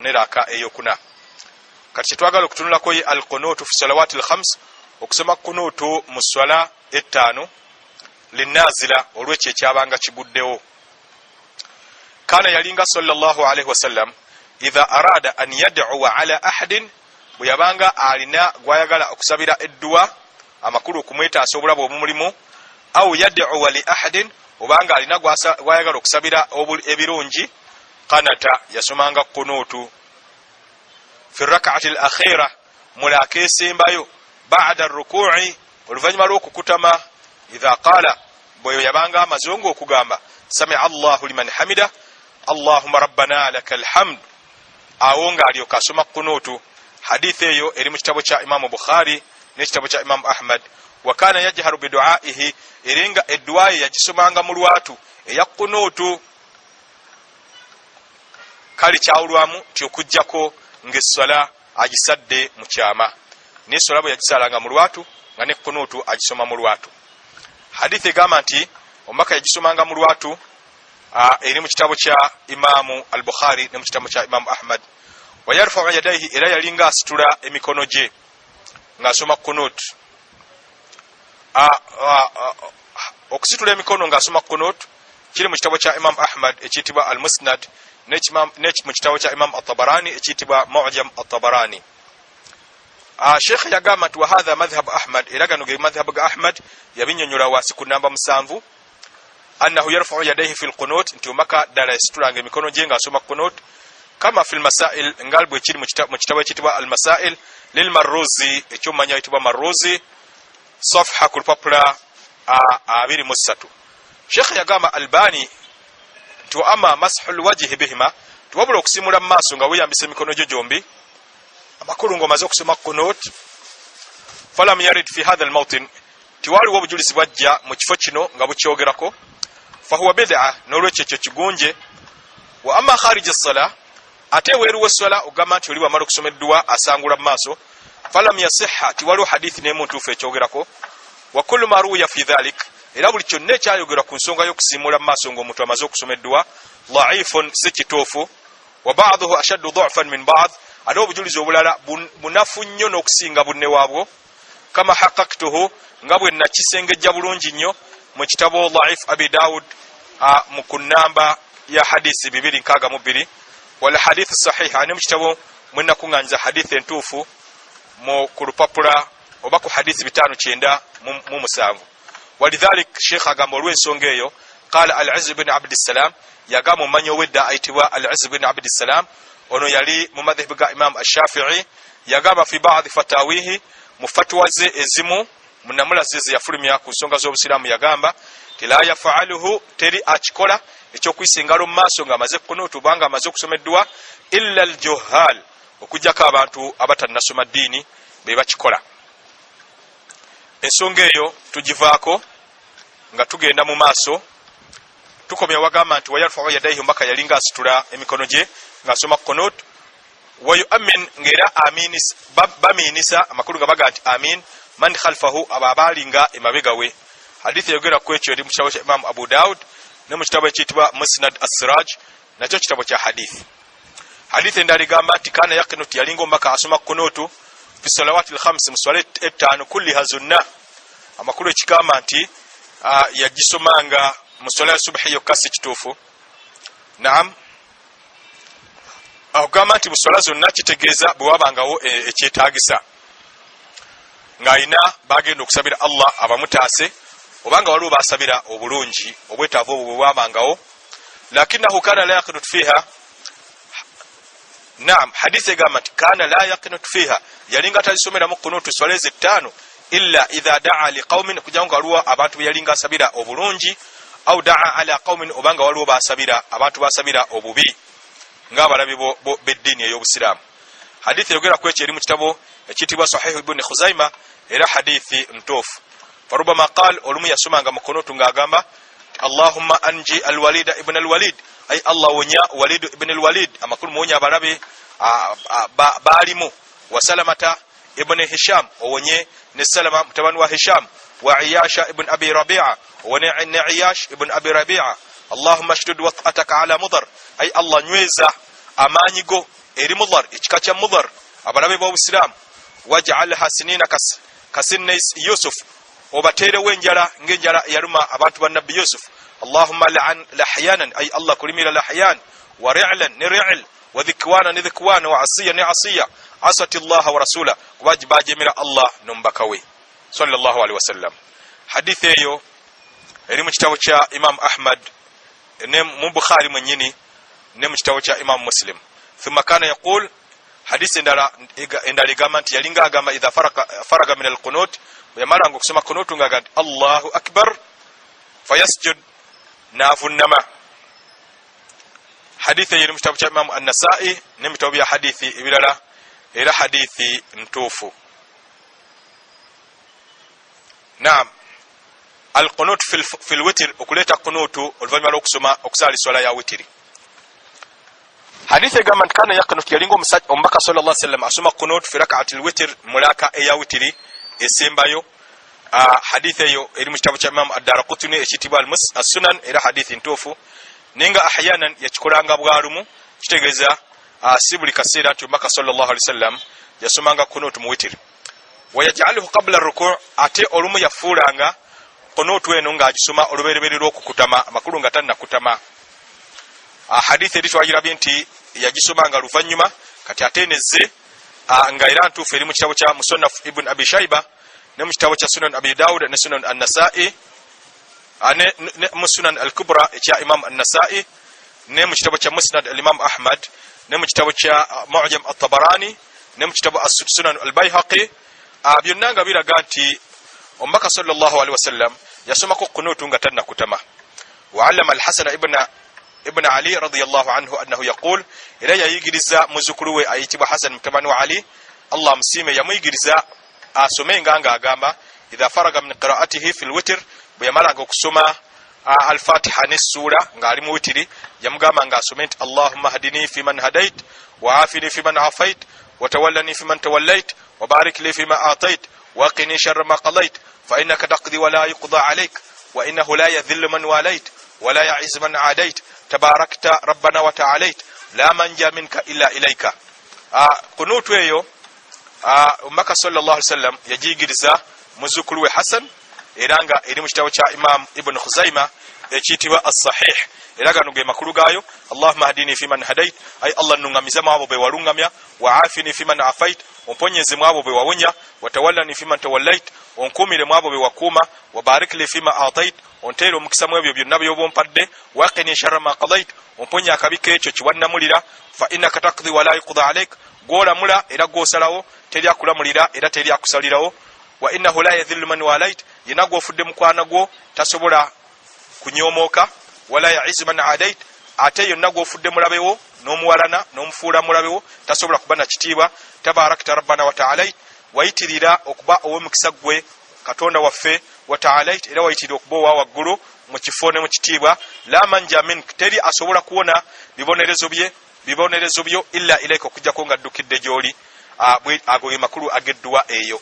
ne raka eyokuna. Kati twagala okutunulako al-qunutu fi salawati al-khams okusoma kunutu mu swala ettano linnazila olwekyo ekyabanga kiguddewo. Kana yalinga sallallahu alaihi wasallam idha arada an yad'u ala ahadin bwe yabanga alina gwayagala okusabira eddua amakulu okumwetaasa obulabu obumulimu au yad'u li ahadin obanga alina gwayagala okusabira ebirungi qanata yasomanga kunutu fi rak'ati al-akhira mulaka esembayo ba'da ar-ruku'i oluvanyuma lw'okukutama idha qala bwe yabanga amazongo okugamba sami'a Allahu liman hamida Allahumma rabbana lakal hamd awo ng'alyoka asoma kunutu. Hadithi eyo eri mu kitabo kya Imam Bukhari ne kitabo kya Imam Ahmad. Wa kana yajharu bi du'aihi eringa eddu'a yagisomanga mu lwatu eya kunutu. Kali kyawulwamu tyokujjako ng'essala agisadde mu kyama n'essala bwe yagisalanga mu lwatu nga ne kunutu agisoma mu lwatu. Hadithi egamba nti omubaka yagisomanga mu lwatu eri mu kitabo kya Imam al-Bukhari ne mu kitabo kya Imam Ahmad. Wa yarfa'u yadayhi era yalinga asitula emikono gye ng'asoma kunut. Okusitula emikono ng'asoma kunut kiri mu kitabo kya Imam Ahmad ekiyitibwa al-Musnad ne mu kitabo kya Imam at-Tabarani ekiyitibwa Mu'jam at-Tabarani. Sheikh yagamba nti wa hadha madhhab Ahmad era gano ge madhhab ga Ahmad yabinyonyola wasi ku namba 7 annahu yarfa'u yadayhi fil qunut nti omaka dala yasitulanga emikono gye ng'asoma kunut kama fil masail ngalbwe kiri mu kitabo ekiyitibwa al-Masail lil Marruzi ekyomanya ekiyitibwa Marruzi safha ku lupapula 23. Sheikh yagamba Albani nti ama mashul wajhi bihima tuwabula okusimula mu maaso nga weyambisa emikono gyo gyombi amakulu ngomaze okusoma kunut falam yarid fi hadha al-mawtin tiwaliwo obujulizi bwajja mu kifo kino nga bukyogerako fahuwa bid'a n'olwekyo ekyo kigunje. Wa amma kharij as-salah ate weeruwa essala ogamba nti oli wamala okusoma eddua asangula mu maaso falam yasihha tiwaliwo hadithi n'emu ntuufu ekyogerako. Wa kullu ma ruwiya fi dhalik era buli kyonna ekyayogerwa ku nsonga y'okusimula mu maaso ng'omuntu amaze okusoma eddua dha'ifun si kituufu. Wa ba'duhu ashaddu dha'fan min ba'd ate obujulizi obulala bunafu nnyo n'okusinga bunne waabwo kama haqqaqtuhu nga bwe nakisengejja bulungi nnyo mu kitabo Dha'if Abi Dawud mu kunamba ya hadisi 262 wala hadithi sahiha ne mu kitabo mwenna kuŋŋanyiza hadithi entuufu mu ku lupapula oba ku hadithi 597. Walidhalik Sheikh agamba olw'ensonga eyo qala al-Izz ibn Abd as-Salam yagamba omumanyi ow'edda ayitibwa al-Izz ibn Abd as-Salam ono yali mu madhhabi ga Imam Ash-Shafi'i yagamba fi ba'd fatawihi mu fatwa ze ezimu munamula zizi yafulumya ku nsonga z'obusiramu yagamba tila yaf'aluhu teri akikola ekyokuyisingalo mu maaso nga amaze kunutu banga amaze okusoma eddua illa al-juhal okujjako abantu abatannasoma ddiini be bakikola. Ensonga eyo tugivaako nga tugenda mu maaso tukomya wagamba nti wayarfa'u yadayhi mbaka yalinga asitula emikono gye ng'asoma kunut wa yu'min ngera aminis baminisa amakulu nga baga nti amin man khalfahu ababalinga emabegawe. Hadithi yogera ku ekyo eri mu kitabo kya Imam Abu Dawud ne mu kitabo ekiyitibwa Musnad as-Siraj nakyo kitabo kya hadithi. Hadithi endala egamba nti kana yaqinut yalinga omubaka asoma kunutu fi salawati al-khams mu swala ettano kulliha zunna amakulu ekigamba nti yagisomanga mu swala ya subhi yokka si kituufu. Naam agamba nti mu swala zonna kitegeeza bwe wabangawo ekyetaagisa ng'alina bagenda okusabira Allah abamutaase obanga waliwo basabira obulungi obwetaavu obwo bwe bwabangawo lakinahu kana la yaqinut fiha. Naam hadithi egamba nti kana la yaqinut fiha yalinga talisomera mu kunutu swala ttaano illa idha da'a liqaumin kujanga waliwo abantu be yalinga asabira obulungi au da'a ala qaumin obanga waliwo basabira abantu basabira obubi ng'abalabi b'eddiini ey'obusiraamu. Hadithi yogera ku ekyo eri mu kitabo ekiyitibwa Sahih Ibn Khuzaima era hadithi ntuufu. Farubama qal olumu yasomanga mu kunutu ng'agamba Allahumma anji al-Walid ibn al-Walid ay Allah wonya Walid ibn al-Walid amakulu muwonya abalabe baalimu wa Salamata ibn Hisham owonye ne Salama mutabani wa Hisham wa Iyasha ibn Abi Rabi'a owonye ne Iyash ibn Abi Rabi'a. Allahumma shdud wat'ataka ala Mudar ay Allah nyweza amanyigo eri mudhar ekika kya mudhar abalabe b'obusiraamu waj'alha sinina kasinna yusuf obateerewo enjala ng'enjala yaluma abantu ba nabbi yusuf allahumma la'an lahyanan ay allah kulimira lahyan wa ri'lan ne ri'l wa dhikwana ne dhikwana wa asiya ne asiya asati allah wa rasula kubajibajemira allah nombaka we sallallahu alaihi wasallam. Hadithi eyo eri mu kitabo kya imam ahmad ne mu bukhari mwenyini ne mu kitabo kya imam muslim. Thumma kana yaqul hadisi endala igamba nti yalinga agamba idha faraga min alqunut yamala ngo kusoma kunutu ngaga allahu akbar fayasjud nafunnama. Hadithi eri mu kitabo kya imam an-nasa'i ne mu kitabo bya hadithi ibirala era hadithi ntufu. Naam, alqunut fil witr okuleta kunutu oluvanyuma lw'okusoma okusali swala ya witiri. Hadithi egamba nti kana yaqnut yalinga omubaka sallallahu alaihi wasallam asoma qunut fi rak'atil witr mulaka eya witiri esembayo. Hadithi eyo eri mu kitabo kya Imam ad-Darqutni ekitibwa as-Sunan era hadithi ntuufu ninga ahyanan yakikolanga bwalumu kitegeeza si buli kaseera nti omubaka sallallahu alaihi wasallam yasomanga qunut mu witiri. Wayaj'aluhu qabla ar-ruku' ate olumu yafuulanga qunut eno ng'agisoma olubereberye lw'okukutama amakulu nga tannakutama. Hadithi eri twagirabye nti yagisomanga luvanyuma kati ateneze nga era ntuufu eri mu kitabo kya Musannaf ibn Abi Shayba ne mu kitabo kya Sunan Abi Dawud ne Sunan an-Nasa'i ne mu Sunan al-Kubra ekya Imam an-Nasa'i ne mu kitabo kya Musnad al-Imam Ahmad ne mu kitabo kya Mu'jam at-Tabarani ne mu kitabo as-Sunan al-Bayhaqi. Byonna nga biraga nti omubaka sallallahu alaihi wasallam yasomako qunutu nga tannakutama. Wa 'allama al-Hasan ibn Ali radiyallahu anhu annahu yaqul ila yayigiriza muzukuru we ayitibwa Hasan mutabani wa Ali Allah msime yamuyigiriza asome nga agamba idha faraga min qira'atihi fil witr buyamala okusoma al-Fatiha ne sura nga ali mu witiri yamugamba nga asome nti Allahumma hadini fi man hadait wa afini fi man afait wa tawallani fi man tawallait wa barik li fi ma atait wa qini sharra ma qadait fa innaka taqdi wa la yuqda alayk wa innahu la yadhillu man walait wa la ya'izzu man adait tabarakta rabbana wa ta'alait la manja minka illa ilayka. Kunutu eyo umaka sallallahu alaihi wasallam yajigiriza muzukuru we Hasan eranga eri mu kitabo kya Imam Ibn Khuzaimah ekitibwa as-Sahih era gano ge makulu gayo Allahumma hadini fi man hadait ay Allah nungamiza mwabo be walungamya wa afini fi man afait omponyeze mwabo be wawonya watawallani fi man tawallait onkumire mwabo be wakuma wa barik li fi ma atait ontero mukisa mwebyo byonna byobompadde waqini sharra ma qadait omponya akabike ekyo kiwannamulira fa innaka taqdi wa la yuqda alayk gola mula era gosalawo teri akulamulira era teri akusalirawo wa innahu la yadhillu man walait yinago ofudde mukwana gwo tasobola kunyomoka wala ya'izu man adait ate yonna gwo ofudde mulabewo n'omuwalana n'omufuula mulabewo tasobola kubana kitiibwa tabarakta rabbana wa ta'alait wayitirira okuba ow'omukisa gwe katonda waffe wa ta'alait era wayitirira okuba owa waggulu mu kifo ne mu kitiibwa la manja min teri asobola kuwona bibonerezo byo illa ilaika okujjako nga ddukidde gy'oli. Ago ge makulu ag'edduwa eyo.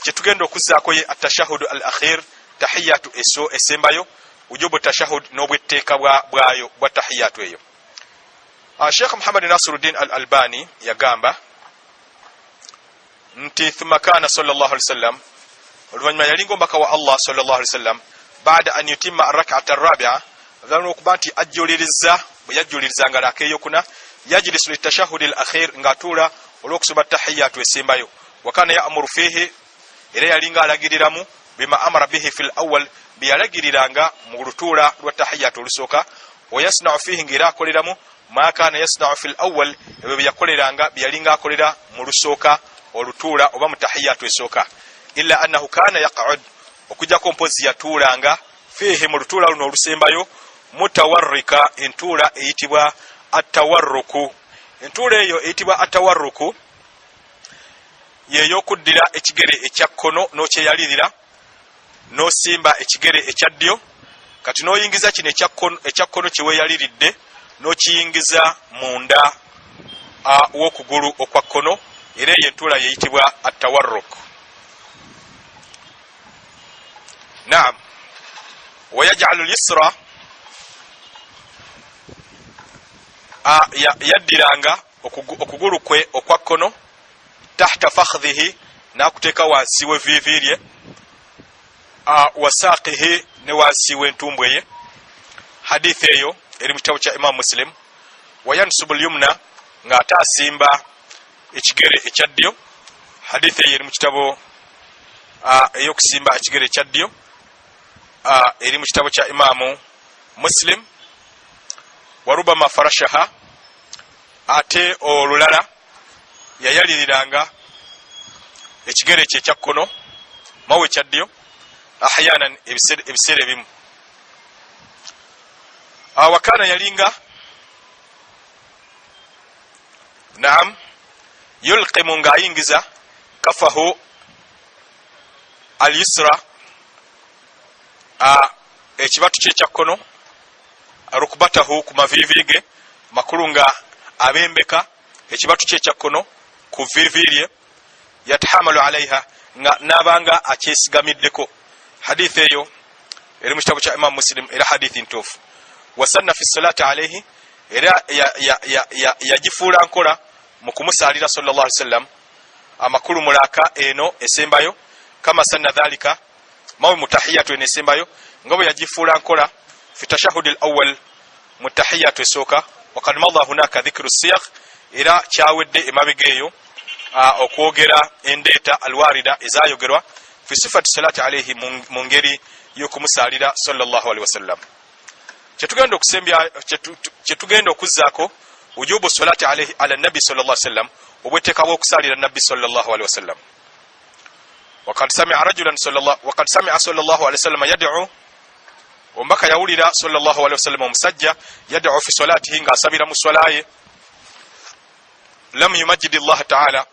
Kyetugenda okuzzaako ye atashahud al-akhir tahiyatu esembayo ujubu tashahud n'obwetteeka bwayo bwa tahiyatu eyo. Sheikh Muhammad Nasiruddin al-Albani yagamba nti thumma kana sallallahu alaihi wasallam oluvanyuma yalinga omubaka wa Allah sallallahu alaihi wasallam baada an yutimma ar-rak'ata ar-rabi'a gano okubanti bwe yajjulirizanga lakeyokuna yajlisu litashahud al-akhir ngatula olwokusoma tahiyatu esembayo wa kana ya'muru fihi era yalinga alagiriramu bima amara bihi fil awwal biyalagiriranga mu lutula lwa tahiyatu olusoka wa yasna'u fihi ngira akoleramu ma kana yasna'u fil awwal ebyo byakoleranga byalinga akolera mu lusoka olutula oba mu tahiyatu esoka illa annahu kana yaq'ud okujja kompozi yatulanga fihi mu lutula luno olusembayo mutawarrika entula eyitibwa atawarruku. Entula eyo eyitibwa atawarruku yeyo kuddira ekigere ekyakkono n'okyeyalirira n'osimba ekigere ekyaddyo kati n'oyingiza kino ekyakkono kiweeyaliridde n'okiyingiza munda w'okugulu okwa kkono era eyo entula yeyitibwa atawarruku. Naam, wayaj'alu al-yusra yaddiranga okugulu kwe okwa kkono tahta fakhdhihi nakuteeka wansi wevivirye wasaqihi ne wansi w'entumbwe ye. Hadithi eyo eri mu kitabo kya Imam Muslim. Wayansubu lyumna nga ate asimba ekigere ekya ddyo. Hadithi eyo eri mu kitabo ey'okusimba ekigere ekya ddyo eri mu kitabo kya Imam Muslim. Warubama farashaha ate olulala yayaliriranga ekigere ekyo ekya kkono mawe ekya ddyo ahyanan ebiseera ebimu. Wakana yalinga naam yulqimu ng'ayingiza kafahu al-yusra ekibatu kye ekya kkono rukbatahu ku maviivige makulu nga abembeka ekibatu kye ekya kkono ku viivirye yatahamalu alaiha nga nabanga akyesigamideko. Hadithi eyo eri mu kitabo kya Imam Muslim era hadithi ntuufu. Wasanna fi salati alaihi era yagifuula nkola mu kumusaalira sallallahu alaihi wasallam amakulu mulaka eno esembayo kama sanna dhalika mawe mutahiyatu eno esembayo nga bwe yagifuula nkola fi tashahudi al-awwal mutahiyatu esooka. Wakad madha hunaka dhikru siyaq era kyawedde emabega eyo okwogera endeeta alwarida ezayogerwa fi sifati salati alaihi mu ngeri y'okumusalira sallallahu alaihi wasallam. Kyetugenda okuzzaako wujubu salati alaihi ala nabi sallallahu alaihi wasallam obwetteeka bw'okusalira nabbi sallallahu alaihi wasallam. Wakad sami'a sallallahu alaihi wasallam yad'u ombaka yawulira sallallahu alaihi wasallam omusajja yad'u fi salatihi ng'asabira mu swalaye lam yumajjidi Allah ta'ala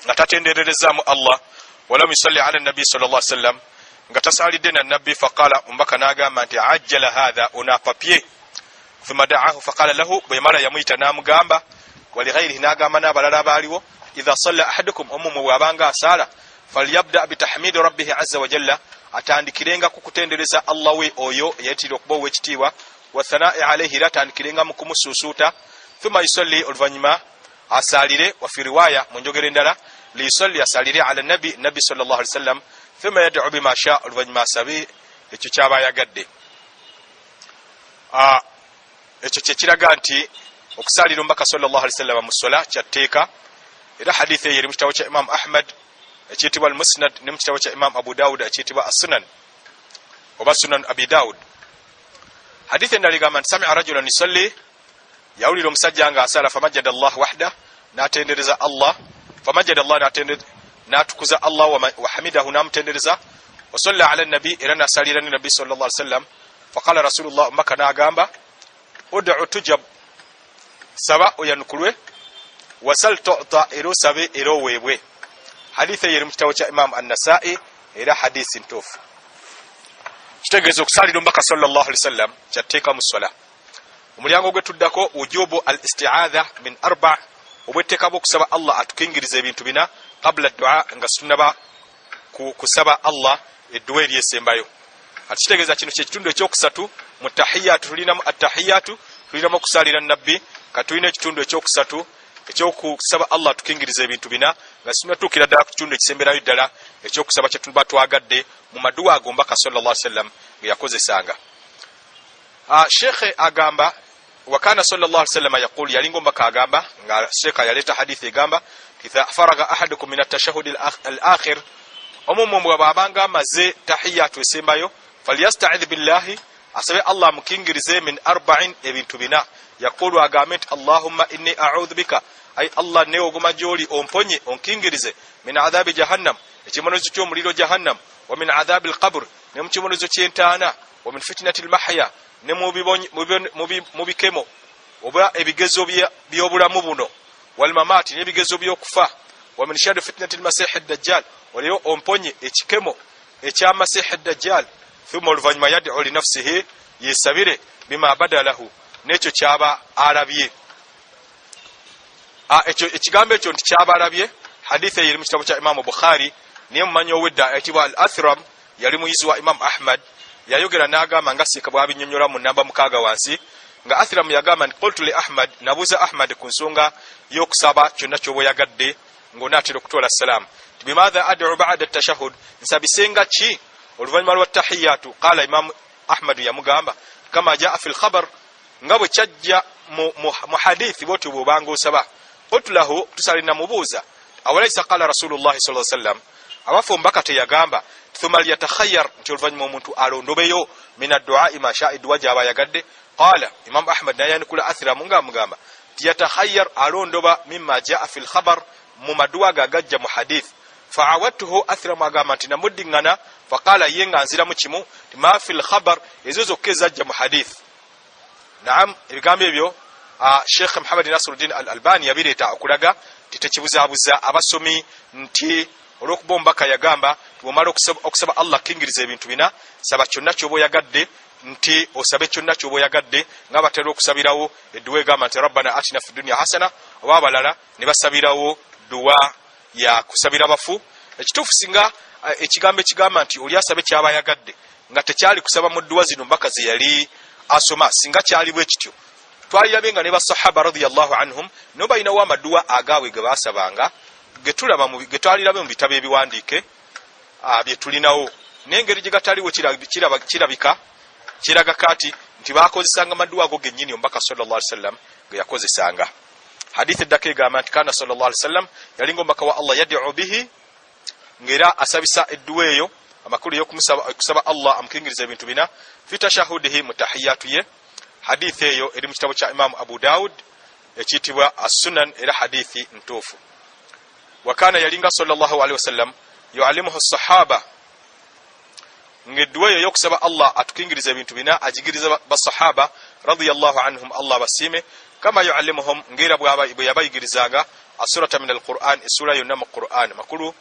nga tatendererezaamu Allah walam yusalli ala nabi sallallahu alaihi wasallam nga tasalidde na nabbi faqala ombaka n'agamba nti ajjala hadha onapapye thumma da'ahu faqala lahu bwemala yamuyita n'amugamba wali ghairihi n'agamba n'abalala abaaliwo idha salla ahadukum omumwe bw'abanga asala falyabda bitahmidi rabbihi azza wa jalla atandikirenga kukutendereza Allah we oyo yetiro okuba ow'ekitiibwa wa thanaa'i alayhi era atandikirenga mu kumusuusuuta thumma yusalli oluvanyuma asalire wa fi riwaya mu njogera endala li yusalli asalire ala nabi sallallahu alaihi wasallam thumma yad'u bima sha oluvanyuma asabe ekyo kyaba yagadde. Ekyo kyekiraga nti okusalira omubaka sallallahu alaihi wasallam mu sola kyatteeka era hadithi eyo eri mu kitabo kya Imam Ahmad ekiyitibwa al-Musnad ne mu kitabo kya Imam Abu Dawud ekiyitibwa as-Sunan oba Sunan Abi Dawud. Hadithi endala egamba nti sami'a rajulan yusalli yawulira omusajja nga asala famajjada Allah wahda n'atendereza Allah famajjada Allah n'atukuza Allah wa hamidahu n'amutendereza wa salla ala nabi era n'asalira ne nabi sallallahu alaihi wasallam faqala rasulullah maka n'agamba ud'u tujab saba oyanukulwe wasal tu'ta era sabe era oweebwe. Hadithi eyo eri mu kitabo kya Imam An-Nasa'i era hadithi ntuufu. Kitegeeza okusalira omubaka sallallahu alaihi wasallam kyatteeka mu sola. Omulyango gwe tuddako wujubu al-isti'adha min arba' obwetteeka bw'okusaba Allah atukingiriza ebintu bina qabla ad-du'a nga tunaba kusaba Allah edduwa eryesembayo. Kitegeeza kino kyekitundu ekyokusatu mu tahiyatu tulinamu at-tahiyatu tulinamu okusalira nabbi katulina ekitundu ekyokusatu ekyokusaba Allah atukingiriza ebintu bina nga sinatuukira ddala ku kitundu ekisemberayo ddala ekyokusaba kye tuba twagadde mu maduwa agombaka sallallahu alaihi wasallam ge yakozesanga. Sheikh agamba wakana sallallahu alaihi wasallam yaqul yalingo mbaka agamba nga Sheikh yaleta hadithi egamba idha faraga ahadukum min at-tashahhud al-akhir omumwe bwabanga amaze tahiyatu esembayo falyasta'idh billahi asabe Allah mukingirize min arba'in ebintu bina yaqulu agambe nti Allahumma inni a'udhu bika ay Allah ne oguma joli omponye onkingirize min adhabi jahannam ekimonezo ky'omuliro jahannam wa min adhabi al-qabr ne mukimonezo ky'entaana wa min fitnati al-mahya ne mubikemo oba ebigezo by'obulamu buno wal mamati ne bigezo by'okufa wa min sharri fitnati al-masih ad-dajjal waliyo omponye ekikemo ekya-masih ad-dajjal thumma oluvanyuma yad'u li nafsihi yesabire bima badalahu nekyo kyaba alabye. Ekyo ekigambo ekyo nti kyaba alabye hadithi eri mu kitabo kya Imam Bukhari niye mumanyi owedda etibwa al-Athram yali muyizi wa Imam Ahmad yayogera n'agamba nga siika bw'abinyonnyola mu namba 6 wansi nga Athram yagamba nti qultu li Ahmad nabuza Ahmad ku nsonga y'okusaba kyonna ky'oba yagadde ng'onaatera okutola salaam bimadha ad'u ba'da at-tashahhud nsabisenga ki oluvannyuma lwa tahiyatu qala Imam Ahmad yamugamba kama jaa fil khabar nga bwe kyajja mu hadithi bwoti bwobanga osaba qultu lahu tusalina mubuuza awalaysa qala Rasulullah sallallahu alaihi wasallam abafu mbaka teyagamba thumma yatakhayyar nti oluvannyuma omuntu alondobeyo min ad-du'a ma sha'a dua jaba yagadde qala Imam Ahmad nayanikula Athram nga mugamba yatakhayyar alondoba mimma jaa fil khabar mu madua gagajja mu hadith fa'awatuhu Athram agamba nti namuddingana faqala yenga nzira mu kimu ma fil khabar ezo zokka ezajja mu hadith naam ebigambo ebyo Sheikh Muhammad Nasiruddin Al-Albani yabireeta okulaga tekibuzabuza abasomi nti olw'okubombaka yagamba tubomala okusaba Allah kingiriza ebintu bina saba kyonna ky'oba oyagadde nti osabe kyonna ky'oba oyagadde nga batera okusabirawo edduwa egamba nti rabbana atina fid dunya hasana oba abalala ne basabirawo duwa ya kusabira bafu ekituufu singa ekigambo ekigamba nti oli asabe kyaba yagadde nga tekyali kusaba mu dduwa zino mbaka ze yali asoma singa kyali bwe kityo twalirabenga ne basahaba radiyallahu anhum no bayinawo amaduwa agawe ge basabanga getulaba mu getwalirabe mu bitabo ebiwandiike bye tulinawo n'engeri gye gataliwo kirabika kiraga kati nti bakozesanga amaduwa ago gennyini omubaka sallallahu alaihi wasallam ge yakozesanga hadith eddaka egamba nti kana sallallahu alaihi wasallam yalinga omubaka wa Allah yad'u bihi ngera asabisa edduwa eyo amakulu y'okusaba Allah amukingiriza ebintu bina fi tashahudihi mutahiyatu ye hadith eyo eri mu kitabo kya Imam Abu Daud ekitibwa as-Sunan era hadithi ntuufu wakana yalinga sallallahu alaihi wasallam yuallimuhu as-sahaba ngedduwa eyo y'okusaba Allah atukingiriza ebintu bina ajigiriza basahaba radiyallahu anhum Allah basime kama yuallimuhum ngera bwe yabayigirizanga asurata min al-Qur'an isura yonna mu Qur'an makulu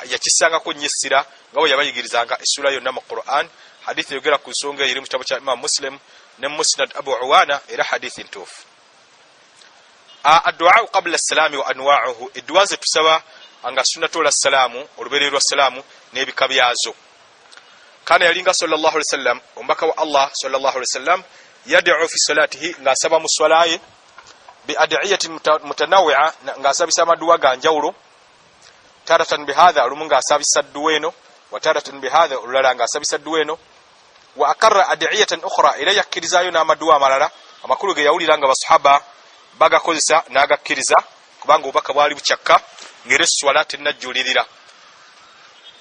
yakisanga ko nyesira nga bwe yabayigirizanga isura yonna mu Qur'an hadithi yogera ku nsonga eri mu kitabo kya Imam Muslim ne Musnad Abu Uwana era hadithi ntuufu addu'a qabla as-salam wa anwa'uhu iddu'a tusaba anga sunnatu as-salamu oluberero as-salamu n'ebika byazo kana yalinga sallallahu alaihi wasallam ombaka wa Allah sallallahu alaihi wasallam yad'u fi salatihi nga saba mu swalaye bi ad'iyatin mutanawwi'a nga sabisa maduwa ganjawulo taratan bihadha lumunga sabisa duweno wa taratan bihadha ulala nga sabisa duweno wa akarra ad'iyatan ukhra ila yakirizayo na maduwa amalala amakulu ge yawulira nga basahaba bagakozesa n'agakkiriza kubanga obaka bwali bucakka ngere swalati najulirira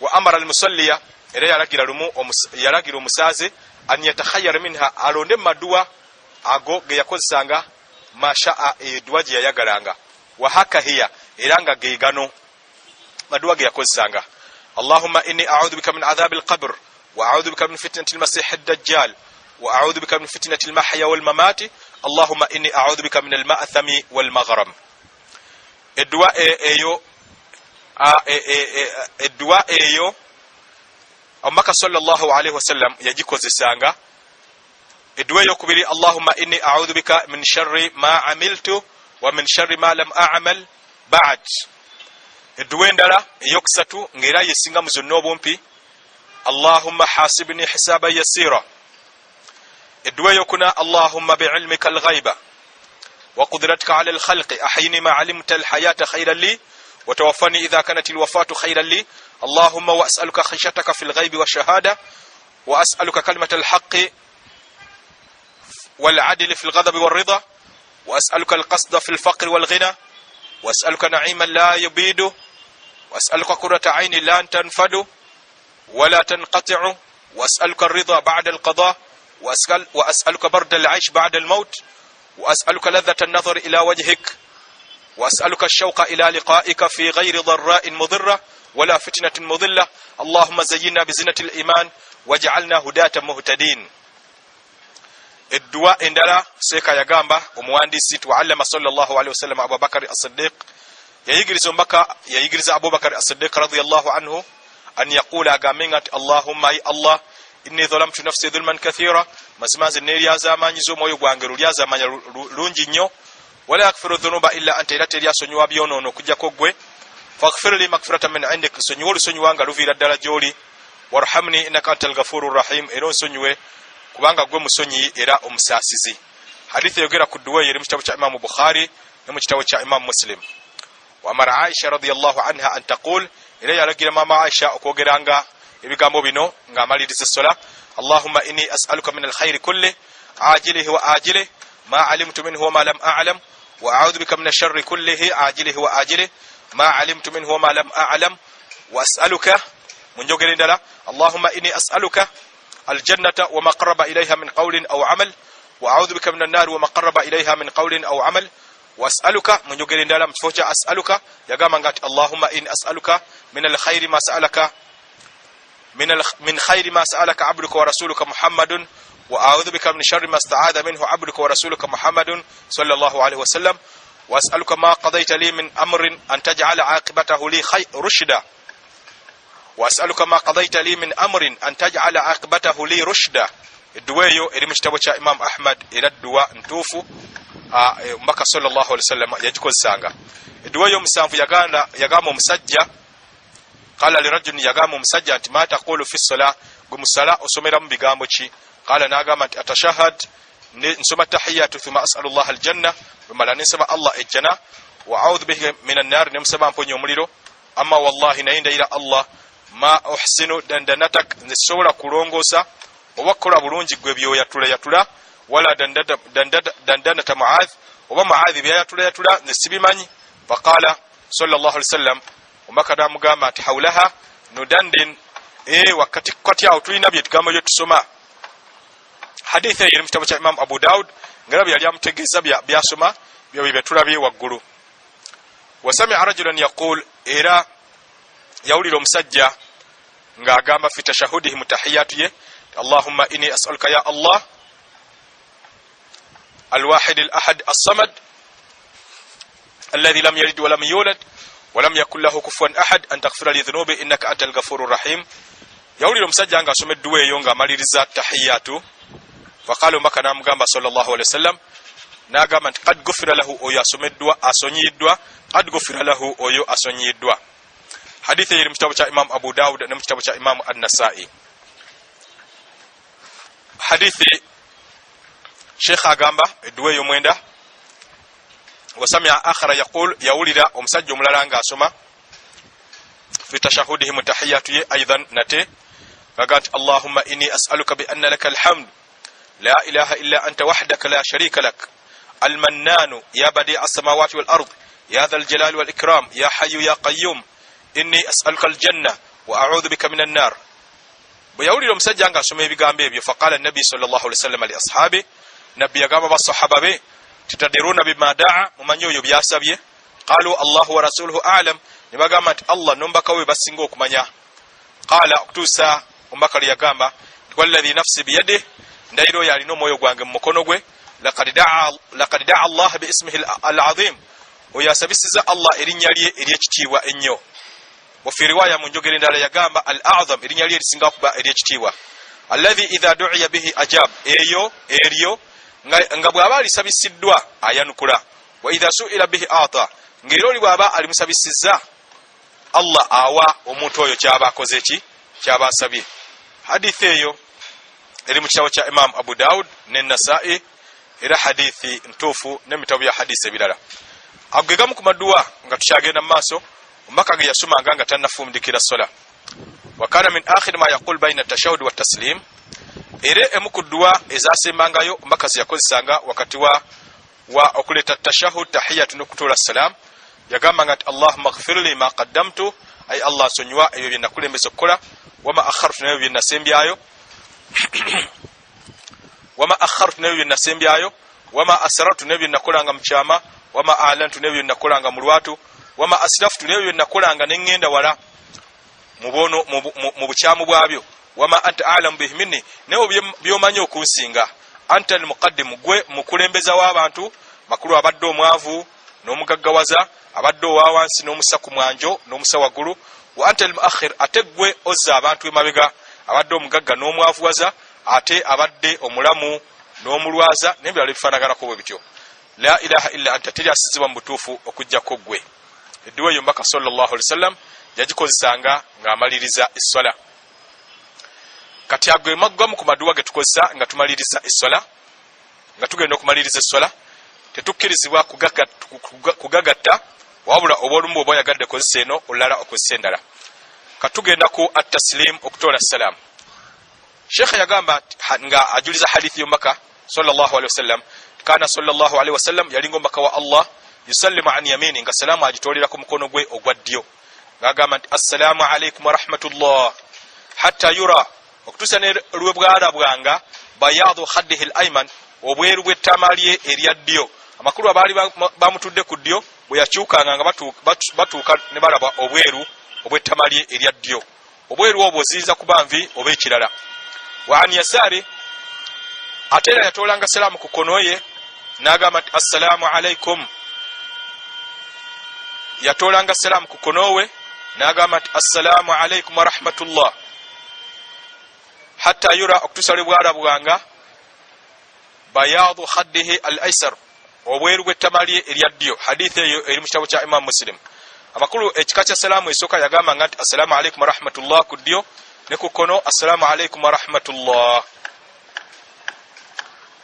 wa amara al-musalliya era yalagira omusaze an yatakhayyara minha alonde maduwa ago ge yakozesanga mashaa edduwa gye yayagalanga wa haka hiya era nga ge gano maduwa ge yakozesanga Allahumma inni a'udhu bika min adhab al-qabr wa a'udhu bika min fitnati al-masih ad-dajjal wa a'udhu bika min fitnati al-mahya wal-mamati Allahumma inni a'udhu bika min al-ma'thami wal-maghram edduwa eyo omubaka sallallahu alaihi wasallam yagikozesanga edduwa eyokubiri Allahumma inni a'udhu bika min sharri ma amiltu wa min sharri ma lam a'mal ba'd edduwa endala eyokusatu ngera yesinga mu zonna obumpi Allahumma hasibni hisaban yasira edduwa eyokuna Allahumma bi'ilmika al-ghaiba wa qudratika 'ala al-khalqi ahyini ma 'alimta al-hayata khayran li wa tawaffani idha kanat al-wafatu khayran li اللهم وأسألك خشيتك في الغيب والشهادة وأسألك كلمة الحق والعدل في الغضب والرضا وأسألك القصد في الفقر والغنى وأسألك نعيما لا يبيد وأسألك قرة عين لا تنفد ولا تنقطع وأسألك الرضا بعد القضاء وأسألك برد العيش بعد الموت وأسألك لذة النظر إلى وجهك وأسألك الشوق إلى لقائك في غير ضراء مضرة ولا فتنة مضلة اللهم زينا بزينة الإيمان واجعلنا هداة مهتدين الدعاء اندلا سيكا يغامبا وموانديسي تعلم صلى الله عليه وسلم أبو بكر الصديق يجرز أبو بكر الصديق رضي الله عنه أن يقول أغامينة اللهم أي الله إني ظلمت نفسي ظلما كثيرا مسماز النير يا زمان يزوم ويغوانغر يا زمان لونجي نيو ولا يغفر الذنوب إلا أنت لا تريا سنوا بيونو كجا كوغوي فاغفر لي مغفرة من عندك سنيول سنيوانغا لوفيرا دراجولي وارحمني إنك أنت الغفور الرحيم إنو سنيوي kubanga gwe musonyi era omusasizi hadithi yogera ku duwa yeri mu kitabu kya Imam Bukhari ne mu kitabu kya Imam Muslim. Wa amara Aisha radhiyallahu anha an taqul, ila yalagira mama Aisha okwogeranga ebigambo bino ng'amaliriza essola, Allahumma inni as'aluka min alkhairi kulli ajilihi wa ajilihi ma alimtu minhu wa ma lam a'lam wa a'udhu bika min ash-sharri kullihi ajilihi wa ajilihi ma alimtu minhu wa ma lam a'lam wa as'aluka munjogere ndala, Allahumma inni as'aluka aljannata wa ma qarraba ilayha min qawlin aw amal wa a'udhu bika min an-nar wa ma qarraba ilayha min qawlin aw amal wa as'aluka munjogere ndala mfocha as'aluka yagamba ngati Allahumma inni as'aluka min alkhairi ma sa'alaka من خير ما سألك عبدك ورسولك محمد وأعوذ بك من شر ما استعاذ منه عبدك ورسولك محمد صلى الله عليه وسلم وأسألك ما قضيت لي من أمر أن تجعل عاقبته لي رشدا وأسألك ما قضيت لي من أمر أن تجعل عاقبته لي رشدا. الدوايو إلي مجتبوشا إمام أحمد إلى الدواء نتوفو مكة صلى الله عليه وسلم يجكو السانغا. الدوايو مسانف يغامو مسجّا قال لرجل يغامو مسجّا ما تقول في الصلاة قمصلاة أسمر بغامو شي قال ناغامت أتشهد نسمى التحيات ثم أسأل الله الجنة بملا نسمى الله الجنة وأعوذ به من النار نسمى أمبوني أمريرو أما والله نعند إلى الله ما أحسن دندنتك نسورة كورونغوسا ووكرا برونجي قبيو يتولا ولا دندنة معاذ وما معاذ بيا يتولا نسبي ماني. فقال صلى الله عليه وسلم ومكدا مغامات حولها ندندن wakati kati ya tulina bye tugambo byo tusoma. Hadithi eri mu kitabu kya Imam Abu Daud ngalabi yali amutegeeza byasoma bye tulabye waggulu. Wasami'a rajulan yaqul, era yawulira omusajja ng'agamba fi tashahudihi mutahiyatu ye, Allahumma inni as'aluka ya Allah الواحد الأحد الصمد الذي لم يلد ولم يولد ولم يكن له كفوا أحد أن تغفر لي ذنوبي إنك أنت الغفور الرحيم. يقول لهم سجى أنك سمد دوي يونغا ماليرزا تحياتو. فقالوا مكا نامغامبا صلى الله عليه وسلم ناغاما قد غفر له أو يسمد دوا أسوني دوا قد غفر له أو يسوني دوا. حديث يرم كتاب إمام أبو داود نم كتاب إمام النسائي. حديث شيخ أغامبا دوي يوميندا. وسمع آخر يقول يولد ومسجل ملالانغا سما في تشهده متحياته أيضا نتي فقالت اللهم إني أسألك بأن لك الحمد لا إله إلا أنت وحدك لا شريك لك المنان يا بديع السماوات والأرض يا ذا الجلال والإكرام يا حي يا قيوم إني أسألك الجنة وأعوذ بك من النار. ويولد ومسجل سما بيغامبي. فقال النبي صلى الله عليه وسلم لأصحابه نبي يغامب الصحابة به تتدرون بما دعا ممانيو يبياسبيه قالوا الله ورسوله أعلم نبغامت الله نمبكا ويبسنغو كمانيا. قال اكتوسا umbaka liyagamba والذي نفسي بيده ndairo yali no moyo gwange mukono gwe laqad da'a Allah bi ismihi al-azim oyasabisiza Allah erinnya lye eryekitiibwa ennyo. Wa fi riwaya munjogere ndala yagamba al-a'zam erinnya lye lisinga kuba eryekitiibwa alladhi idha du'iya bihi ajab eryo nga bw'aba alisabisiddwa ayanukula wa idha su'ila bihi ata ng'eroli bw'aba alimusabisiza Allah awa omuntu oyo kyaba akoze ki kyaba asabye. Hadithi eyo eri mu kitabu kya Imam Abu Daud ne Nasa'i era hadithi ntuufu n'emitabu ya hadithi ebirala. Agegamu ku maduwa nga tukyagenda mu maaso omubaka ge yasomanga nga tannafumdikira sola. Wa kana min akhir ma yaqul bayna at-tashahhud wa at-taslim, era emu ku dduwa ezasembangayo omubaka ze yakozesanga wakati wa okuleta tashahhud tahiyatu n'okutuula salam yagamba nga Allahumma ighfir li ma qaddamtu, ay Allah sonywa ebyo bye nakulembesa okukola, wama akhartu n'ebyo bye nasembyayo wama akhartu n'ebyo bye nasembyayo, wama asrartu n'ebyo bye nakolanga mu kyama, wama a'lantu n'ebyo bye nakolanga mu lwatu, wama asraftu n'ebyo bye nakolanga ne ngenda wala mu bukyamu bwabyo, wama anta a'lam bihi minni n'ebyo byomanyi okunsinga, anta al-muqaddim gwe mukulembeza w'abantu makulu abadde omwavu n'omugaggawaza abadde owawansi n'omusa ku mwanjo n'omusa waggulu, wa anta al-muakhir ate gwe ozza abantu emabega abadde omugagga n'omwavuwaza ate abadde omulamu n'omulwaza n'ebirala ebifaanaganako bwe bityo. La ilaha illa anta, teri asizibwa mu butuufu okuggyako gwe. Edduwa eyo mbaka sallallahu alaihi wasallam yagikozesanga ng'amaliriza esswala. Kati ago emagwamu ku maduwa ge tukozesa nga tumaliriza esswala nga tugenda okumaliriza essola tetukkirizibwa kugagatta wabula obwolumu oba yagadde kozesa eno olulala okozesa endala. Katugenda ku at-taslim okutoola salaamu. Sheikh yagamba nga ajuliza hadithi y'omubaka sallallahu alaihi wasallam kana sallallahu alaihi wasallam yalinga omubaka wa Allah yusallimu an yamini nga salaamu agitoolera ku mukono gwe ogwa ddyo ng'agamba nti assalamu alaikum wa rahmatullah hatta yura okutuusa ne lwebwalabwanga bayadu khaddihi al-ayman obweru bw'ettama lye erya ddyo. Amakulu abaali bamutudde ku ddyo bwe yakyukanga nga batuuka ne balaba obweru obw'ettama lye erya ddyo. Obweru obwo ziyinza kuba nvi oba ekirala. Wa an yasari ate era yatoolanga salaamu ku kkono ye n'agamba nti assalamu alaikum. Yatoolanga salaamu ku kkono we n'agamba nti assalamu alaikum wa rahmatullah hatta yura okutuusa lwe bwalabwanga bayadu khaddihi al-aysar obweru bw'ettama lye erya ddyo. Hadithi eyo eri mu kitabo kya Imam Muslim. Amakulu ekika kya salaamu esooka yagamba nga nti assalamu alaikum wa rahmatullah ku ddyo ne ku kkono assalamu alaikum wa rahmatullah.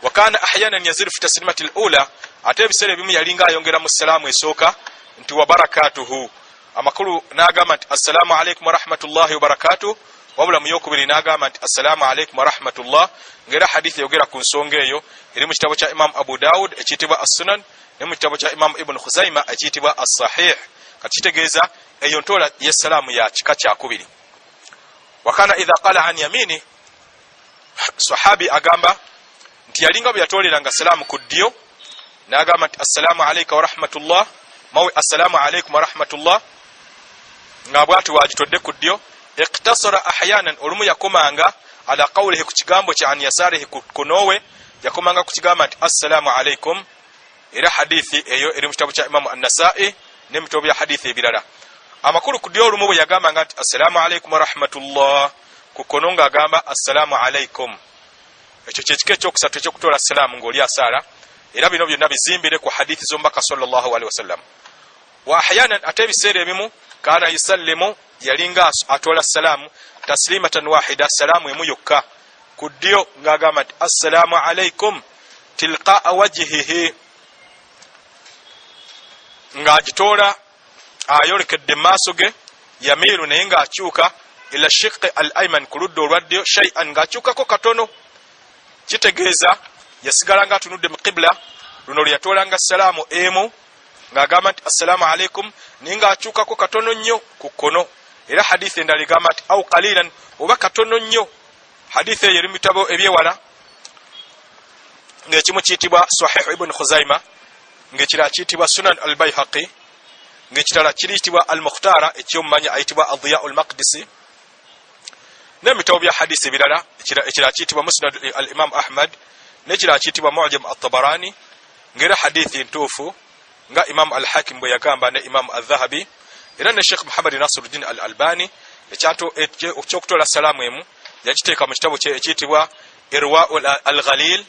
Wa kana ahyanan yaziru fi taslimati al-ula ate ebiseera ebimu yalinga ayongera mu salaamu esooka nti wa barakatuhu. Amakulu n'agamba nti assalamu alaikum wa rahmatullahi wa barakatuhu wabula mu yokubiri n'agamba nti assalamu alaikum wa rahmatullah. Ngera hadithi yogera ku nsonga eyo eri mu kitabo kya Imam Abu Dawud ekiyitibwa as-Sunan ne mu kitabo kya Imam Ibn Khuzaima ekiyitibwa as-Sahih. Kakitegeeza eyo ntoola y'essalaamu ya kika kyakubiri. Wakana idha qala an yamini sahabi agamba nti yalinga bwe yatooleranga salaamu ku ddyo n'agamba nti assalamu alayka wa rahmatullah mawe assalamu alaykum wa rahmatullah nga bwati wagitodde ku ddyo. Iqtasara ahyanan olumu yakomanga ala qawlihi ku kigambo kya an yasarihi ku konowe yakomanga ku kigamba nti assalamu alaykum. Era hadithi eyo eri mu kitabu kya Imam An-Nasa'i ne mu bitabo bya hadithi ebirala. Amakulu ku ddyo olumu bwe yagamba nga nti assalamu alaykum wa rahmatullah ku kono nga agamba assalamu alaykum. Ekyo kyekika ekyokusatu ekyokutoola salaamu ng'oli asaala. Era bino byonna bizimbire ku hadithi z'omubaka sallallahu alaihi wasallam. Wa ahyanan ate ebiseera ebimu kana yusallimu yalinga atoola salaamu taslimatan wahida salaamu emu yokka ku ddyo ng'agamba nti assalamu alaykum tilqaa wajhihi ng'agitoola ayolekedde maaso ge yamiru naye ng'akyuka ila shiqqi al-ayman ku ludda olwa ddyo shay'an ng'akyukako katono. Kitegeeza yasigala nga atunudde mu qibla luno lwe yatoolanga salaamu emu ng'agamba nti assalamu alaykum naye ng'akyukako katono nnyo ku kkono. Era hadithi endala egamba nti au qalilan oba katono nnyo. Hadithi eyo eri mu bitabo ebyewala ng'ekimu kiyitibwa Sahih Ibn Khuzaima ng'ekirala kiyitibwa Sunan al-Bayhaqi ng'ekirala kiriyitibwa al-Mukhtara ekyomumanya ayitibwa Adhiya al-Maqdisi ne mu bitabo bya hadithi ebirala ekirala kiyitibwa Musnad al-Imam Ahmad n'ekirala kiyitibwa Mu'jam at-Tabarani ng'era hadithi ntuufu nga Imam al-Hakim bwe yagamba ne Imam al-Dhahabi era ne Sheikh Muhammad Nasiruddin al-Albani ekyokutoola salaamu emu yakiteeka mu kitabo kye ekiyitibwa Irwa al-Ghalil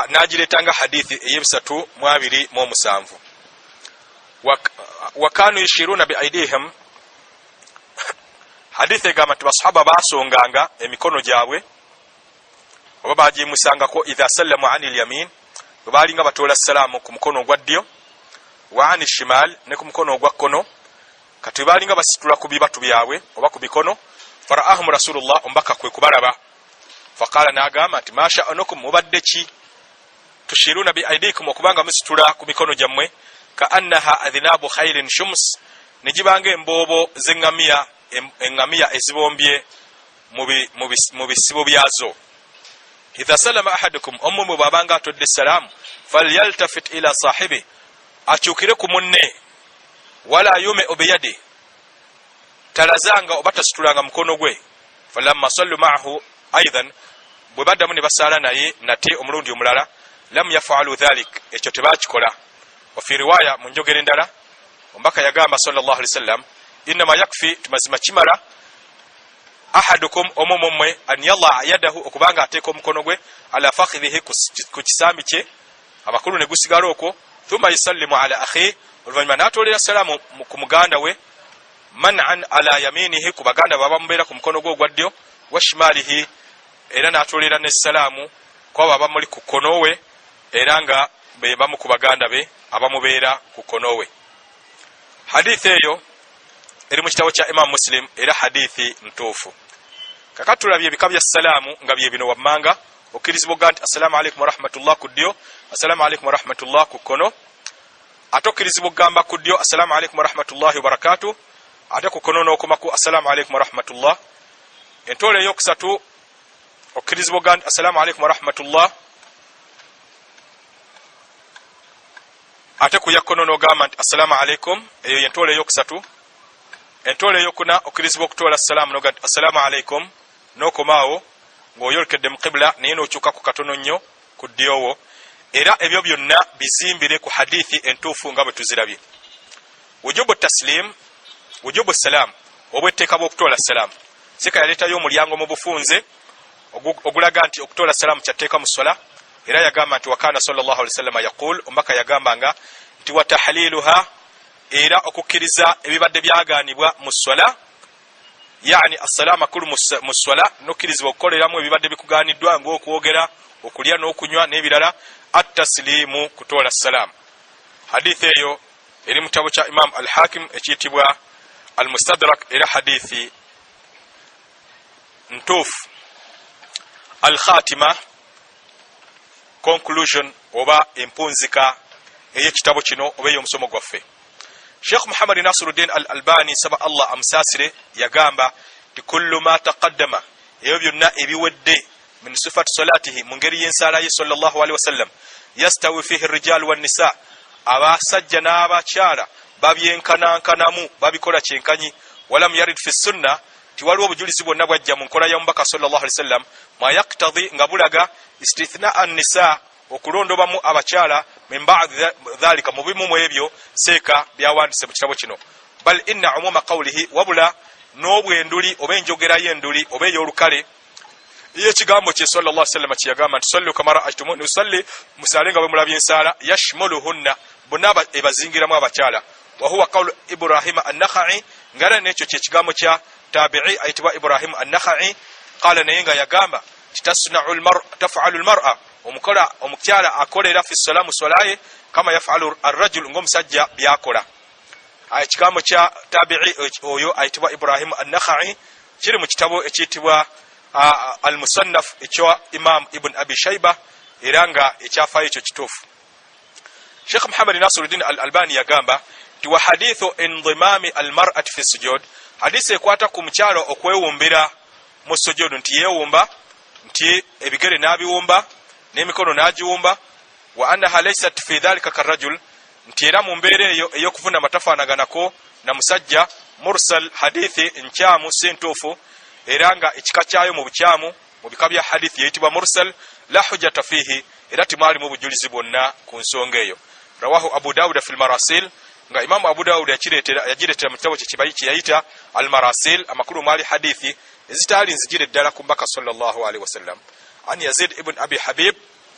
n'agireetanga hadithi ey'ebisatu mu abiri mu omusanvu. Wa kanu yashiruna bi aidihim hadithi egamba nti basahaba baasonganga emikono gyabwe oba bagimusangako idha sallamu anil yamin bwe baalinga batoola salaamu ku mukono ogwa ddyo wa ani shimal ne ku mukono ogwa kkono kati baalinga basitula ku bibatu byabwe oba ku mikono. Faraahum rasulullah ombaka kwe kubalaba faqala n'agamba nti masha anukum mubadde ki tushiruna bi aidikum okubanga musitula ku mikono gyammwe ka annaha adhinabu khairin shums nijibanga emboobo z'engamiya engamiya ezibombye mu bisibo byazo. Idha salama ahadukum omumwe bwabanga atodde salaamu falyaltafit ila sahibi akyukire ku munne wala yume obiyadi talazanga oba tasitulanga mukono gwe. Falamma sallu ma'ahu aidan bwe baddamu ne basaala naye nate omulundi omulala lam yafaalu dhalik ekyo tebakikola. Wafi riwaya mu njogera endala ombaka yagamba sallallahu alaihi wasallam innama yakfi tumazima kimala ahadukum omumwe an yalla yadahu okubanga ateeka omukono gwe ala fakhidhihi ku kisambi kye amakulu ne gusigala okwo thumma yusallimu ala akhi oluvannyuma n'atoolera salaamu ku muganda we man'an ala yaminihi ku baganda baba mubeera ku mukono gwe ogwa ddyo wa shimalihi era n'atoolera ne salaamu kwaba abamuli ku konowe era nga be bamu ku baganda be abamubeera ku konowe. Hadithi eyo eri mu kitabo kya Imam Muslim era hadithi ntuufu. Kakati tulabye ebika bya salaamu nga bye bino wammanga okkirizibwa nti assalamu alaikum wa rahmatullah ku ddyo, assalamu alaikum wa rahmatullah ku kkono, ate okkirizibwa okugamba ku ddyo assalamu alaikum wa rahmatullahi wa barakatuh, ate ku kkono n'okomaku assalamu alaikum wa rahmatullah. Entolo eyokusatu okkirizibwa nti assalamu alaikum wa rahmatullah, ate ku yakkono n'ogamba nti assalamu alaikum, eyo yentolo eyokusatu. Entolo eyokuna okkirizibwa okutoola assalamu n'ogamba nti assalamu alaikum n'okomaawo ng'oyolekedde mu qibla naye n'okyuka ku katono nnyo ku ddyowo. Era ebyo byonna bizimbire ku hadithi entuufu nga bwe tuzirabye. Wujubu taslim, wujubu salam, obwetteeka bw'okutoola salamu. Sika yaleetayo omulyango mu bufunze ogulaga nti okutoola salamu kyatteeka mu swala, era yagamba nti wakaana sallallahu alaihi wasallam yaqul, omubaka yagambanga nti wa tahliluha, era okukkiriza ebibadde byagaanibwa mu swala, yani assalamu akulu mu swala nokkirizibwa okukoleramu ebibadde bikugaaniddwa ng'okwogera, okulya n'okunywa n'ebirala, at-taslimu, kutoola salamu. Hadithi eyo eri mu kitabo kya Imam al-Hakim ekiyitibwa al-Mustadrak era hadithi ntuufu. Al-Khatima, conclusion oba empunzika ey'ekitabo kino oba ey'omusomo gwaffe. Sheikh Muhammad Nasiruddin al-Albani saba Allah amusaasire yagamba ti kullu ma taqaddama, ebyo byonna ebiwedde min sifat salatihi, mu ngeri y'ensaala ye sallallahu alaihi wasallam, yastawi fihi ar-rijal wan-nisa, abasajja n'abakyala babyenkanankanamu, babikola kyenkanyi. Walam yarid fi sunna, tiwaliwo obujulizi bwonna bwajja mu nkola ya mubaka sallallahu alaihi wasallam ma yaktadhi, nga bulaga istithna an-nisa, okulondobamu abakyala min ba'd dhalika, mu bimu mu ebyo seeka byawandise mu kitabo kino. Bal inna umuma qawlihi, wabula n'obwenduli oba enjogera y'enduli oba ey'olukale y'ekigambo kye sallallahu alaihi wasallam kiyagamba nti sallu kama ra'aytumuni usalli, musaale nga bwe mulabye ensaala, yashmuluhunna, bonna ebazingiramu abakyala. Wa huwa qawlu Ibrahim an-Nakhai, ngara n'ekyo kyekigambo kya tabi'i ayitibwa Ibrahim an-Nakhai. Qala, naye nga yagamba taf'alu al-mar'a, omukyala akolera fi salamu swalaye kama yaf'alu ar-rajul, ng'omusajja byakola. Ekigambo kya tabi'i oyo ayitibwa Ibrahim an-Nakhai kiri mu kitabo ekiyitibwa al-Musannaf ekya Imam Ibn Abi Shayba era nga ekyafaayo ekyo kituufu. Sheikh Muhammad Nasiruddin al-Albani yagamba ti wa hadithu indimami al-mar'ati fi sujud, hadisi ekwata ku mukyalo okwewumbira mu sujud, nti yeewumba, nti ebigere n'abiwumba n'emikono n'agiwumba. Wa annaha laysat fi dhalika karrajul, nti era mu mbeera eyo ey'okuvuna amatafaanaganako na musajja, mursal, hadithi nkyamu si ntuufu, era nga ekika kyayo mu bukyamu mu bika bya hadithi yeyitibwa mursal, la hujjata fihi, era timwalimu bujulizi bwonna ku nsonga eyo. Rawahu Abu Dawud fil Marasil, nga Imam Abu Dawud yagireetera mu kitabo kye yayita al Marasil, amakulu mwali hadithi ezitaali nzigire ddala ku mbaka sallallahu alaihi wasallam. An Yazid ibn Abi Habib,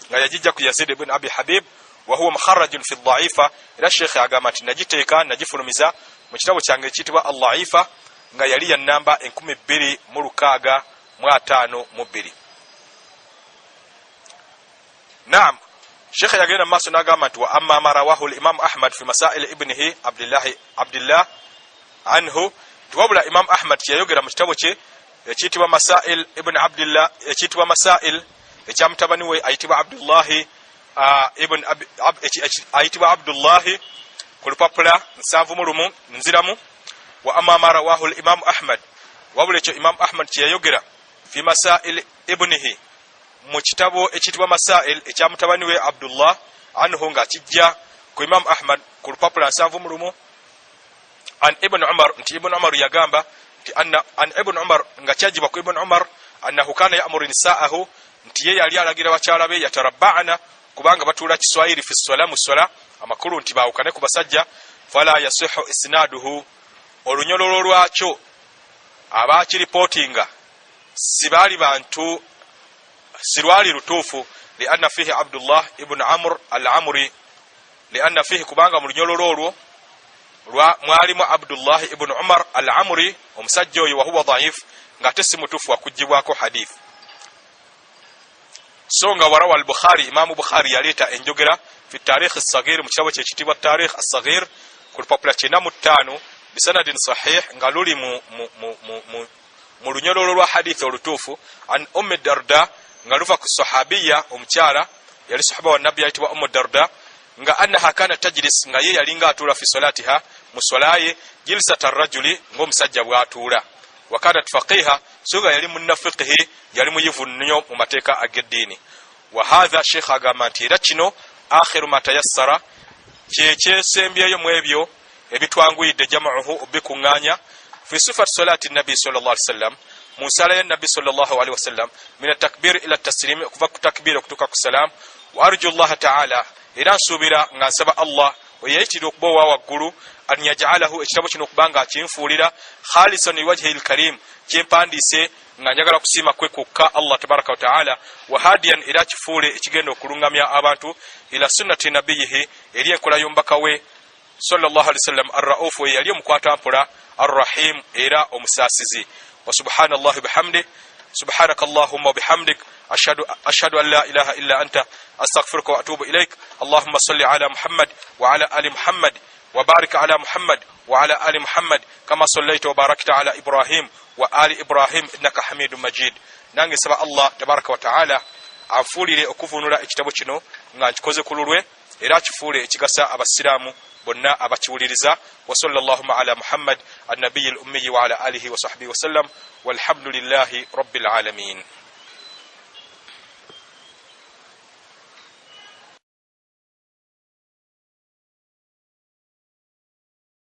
nga yajijja ku Yazid ibn Abi Habib, wa huwa mukharrajun fi dhaifa, era Sheikh agamba nti nagiteeka nagifulumiza mu kitabo kyange ekiyitibwa al-Dhaifa, nga yali ya namba 2652. Naam, Sheikh yagenda maaso n'agamba nti wa amma ma rawahu al-Imam Ahmad fi masail ibnihi Abdullah anhu, tiwabula Imam Ahmad yayogera mu kitabo kye ekiyitibwa Masail ibn Abdullah, ekiyitibwa Masail ekya mutabani we ayitibwa Abdullahi ayitibwa Abdullahi ku lupapula 7 nziramu. Wa amma ma rawahu al-Imam Ahmad, wabula ekyo Imam Ahmad kiyayogera fi masail ibnihi mu kitabo ekitibwa Masail ekya mutabani we Abdullah anhu, nga kijja ku Imam Ahmad ku lupapula 7 an Ibn Umar, nti Ibn Umar yagamba nti an Ibn Umar, nga kyajibwa ku Ibn Umar annahu kana ya'muru nisa'ahu, nti ye yali alagira bakyala be yatarabba'ana, kubanga batuula Kiswahili fi salamu swala, amakulu nti baawukane ku basajja. Fala yasihu isnaduhu, olunyololo lwakyo abakiripotinga sibaali bantu, sirwali lutuufu. Lianna fihi Abdullah ibn Amr al-Amri, lianna fihi, kubanga mu lunyololo olwo mwalimu Abdullah ibn Umar al-Amri, omusajja oyo wa huwa dhaif, nga ate si mutuufu wakugibwako hadith. songa warawa al-Bukhari Imam Bukhari yaleta enjogera fi tarikh as-saghir mu kitabo kye kitibwa tarikh as-saghir ku lupapula 95 bisanadin sahih nga luli mu lunyololo lwa hadith olutuufu an Darda nga luva ku sahabiya omukyala yali sahaba wa nabbi ayitibwa Darda nga annaha kana tajlis nga ye yalinga atula fi salatiha musolaye jilsata ar-rajuli ng'omusajja bw'atuula wakadat faqiha suga yali munnafiqihi yali muyivu nnyo mu mateeka ag'eddiini wa hadha sheikh agamba nti era kino akhiru ma tayassara kyesembyeyo mu ebyo ebitwanguyidde jama'uhu obikuŋŋaanya fi sifat salati nabi sallallahu alaihi wasallam mu nsala ya nabi sallallahu alaihi wasallam min at-takbir ila at-taslim kuva ku takbir okutuuka ku salam wa arju Allah ta'ala era nsuubira nga nsaba Allah oyayitira okuba owa waggulu an yaj'alahu ekitabo kino okubanga akinfuulira khalisan liwajhi al-karim kyempandiise nga njagala kusiima kwe kukka Allah tabaraka wa ta'ala wa hadiyan era kifuule ekigenda okulungamya abantu ila sunnati nabiyihi eri enkola y'omubaka we sallallahu alaihi wasallam ar-rauf we yali omukwata mpola ar-rahim era omusaasizi wa subhanallahi bihamdi subhanakallahumma wa bihamdik ashhadu an la ilaha illa anta astaghfiruka wa atubu ilaik allahumma salli ala muhammad wa ala ali muhammad wa barik ala muhammad wa ala ali muhammad kama sallaita wa barakta ala ibrahim wa ali ibrahim innaka hamidum majid nange saba Allah tabaraka wa ta'ala afuulire okuvunula ekitabo kino nga nkikoze kululwe era kifuule ekigasa abasiraamu bonna abakiwuliriza wa sallallahu ala muhammad an-nabiyil ummi wa ala alihi wa sahbihi wa sallam walhamdulillahi rabbil alamin.